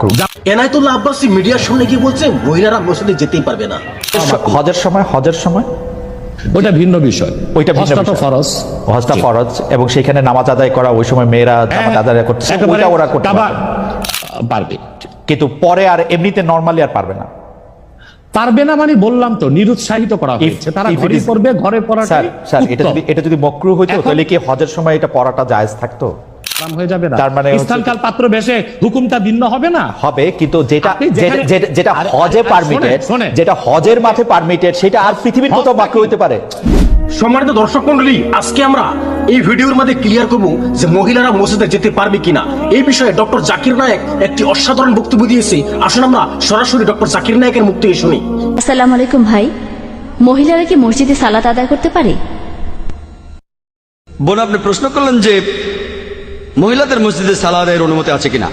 মাকরু। এনায়েতুল্লাহ আব্বাসী মিডিয়ার সামনে গিয়ে বলছে মহিলারা মসজিদে যেতেই পারবে না। হজের সময় ওইটা ভিন্ন বিষয়, ওইটা ভিন্ন হজটা তো বিষয়। ফরজ। হজটা ফরজ এবং সেখানে নামাজ আদায় করা, ওই সময় মেয়েরা নামাজ আদায় করতে একেবারে ওরা করতে পারবে, কিন্তু পরে আর এমনিতে নরমালি আর পারবে না। পারবে না মানে বললাম তো, নিরুৎসাহিত করা হয়েছে। তারা ঘরে করবে, ঘরে পড়াটাই উত্তম। এটা যদি মাকরু হইতো তাহলে কি হজের সময় এটা পড়াটা জায়েজ থাকতো? হারাম হয়ে যাবে না? তার মানে স্থানকাল পাত্র বেশে হুকুমটা ভিন্ন হবে না? হবে, কিন্তু যেটা যেখানে- যেটা হজে পারমিটেড, শোনেন। যেটা হজের মাঠে পারমিটেড, সেটা আর পৃথিবীর কোথাও মাকরু হইতে পারে? সম্মানিত দর্শক মন্ডলী, আজকে আমরা এই ভিডিওর মধ্যে ক্লিয়ার করব যে মহিলারা মসজিদে যেতে পারবে কিনা। এই বিষয়ে ডক্টর জাকির নায়েক একটি অসাধারণ বক্তব্য দিয়েছে। আসুন আমরা সরাসরি ডক্টর জাকির নায়েকের মুখ থেকে শুনি। আসসালামু আলাইকুম ভাই, মহিলারা কি মসজিদে সালাত আদায় করতে পারে? বোন, আপনি প্রশ্ন করলেন যে মহিলাদের মসজিদে সালাতের অনুমতি আছে কিনা।